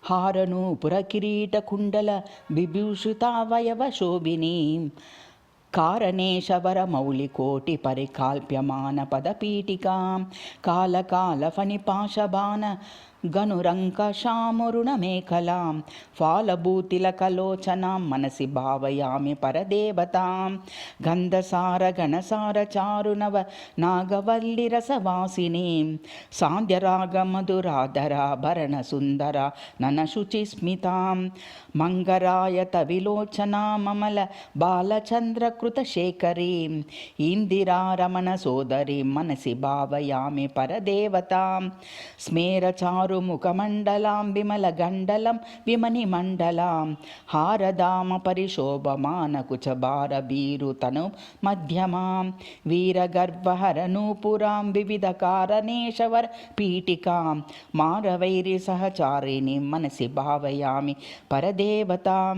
हारनूपुरकिरीटकुण्डल विभूषितावयवशोभिनीं कारणेशवरमौलिकोटिपरिकाल्प्यमानपदपीठिकां कालकालफणिपाशबाण गनुरङ्कशामुरुणमेखलां फालभूतिलकलोचनां मनसि भावयामि परदेवतां गन्धसारगणसारचारुनव नागवल्लिरसवासिनीं सान्ध्यरागमधुराधराभरणसुन्दरा ननशुचिस्मितां मङ्गरायतविलोचनाममल बालचन्द्रकृतशेखरीं इन्दिरारमणसोदरीं मनसि भावयामि परदेवतां स्मेरचारुमुखमण्डलां विमलगण्डलं विमनिमण्डलां हारधामपरिशोभमानकुचभारभीरुतनु मध्यमां वीरगर्वहरनूपुरां विविधकारणेशवरपीठिकां मारवैरिसहचारिणीं मनसि भावयामि परदेवतां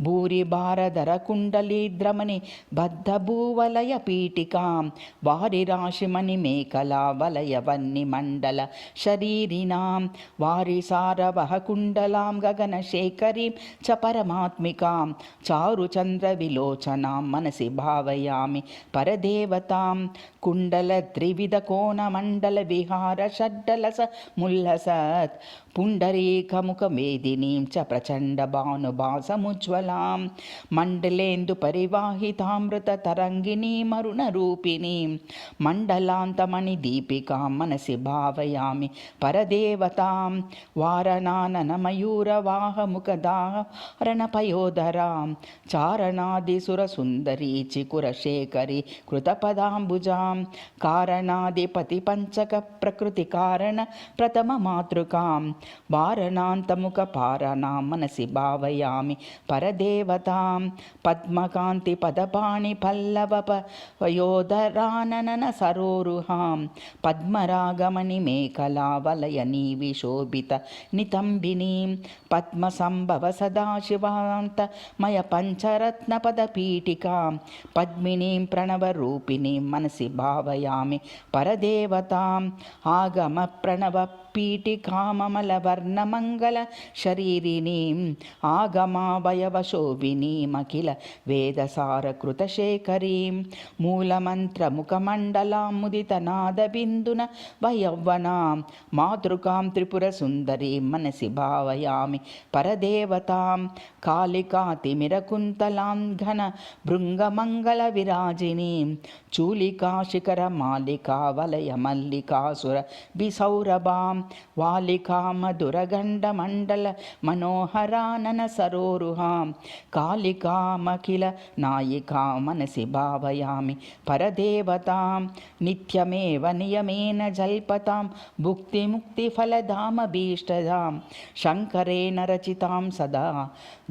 भूरिभारधरकुण्डलीद्रमणि बद्धभूवलयपीठिकां वारिराशिमणिमेखला वलयवह्निमण्डल शरीरिणां वारिसारवहकुण्डलां गगनशेखरीं च परमात्मिकां चारुचन्द्रविलोचनां मनसि भावयामि परदेवतां कुण्डलत्रिविधकोणमण्डलविहारषड्डलसमुल्लसत् पुण्डरीकमुखमेदिनीं च प्रचण्डभानुभासमुज्ज्वलां मण्डलेन्दुपरिवाहितामृततरङ्गिणीमरुणरूपिणीं मण्डलान्तमणिदीपिकां मनसि भावयामि परदेवतां वारणाननमयूरवाहमुखदाहरणपयोधरां चारणादिसुरसुन्दरी चिकुरशेखरी कृतपदाम्बुजां कारणादिपतिपञ्चकप्रकृतिकारण प्रथममातृकां वारणान्तमुखपारणां मनसि भावयामि परदेवतां पद्मकान्तिपदपाणिपल्लवपयोधरानन सरोरुहां पद्मरागमणिमेखलावलयनीविशोभित नितम्बिनीं पद्मसम्भव सदाशिवान्तमय पञ्चरत्नपदपीठिकां पद्मिनीं प्रणवरूपिणीं मनसि भावयामि परदेवताम् आगमप्रणवपीठिकाममलवर्णमङ्गल शरीरिणीम् आगमावयवशोभिनीमखिल वेदसारकृतशेखरीं मूलमन्त्रमुखमण्डलां मुदितनादबिन्दुन वयौवनां मातृकां त्रिपुरसुन्दरीं मनसि भावयामि परदेवतां कालिकातिमिरकुन्तलां घन भृङ्गमङ्गलविराजिनीं चूलिकाशिखरमालिका वलयमल्लिकासुरभिसौरभां वालिकामधुरगण्डमण्डल मनोहरानन सरोरुहां कालिकामखिल नायिका मनसि भावयामि परदेवतां नित्यमेव नियमेन जल्पतां भुक्तिमुक्तिफलधामभीष्टदां शङ्करेण रचितां सदा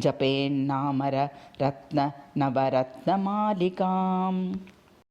जपेन्नामर रत्न नवरत्नमालिकाम्।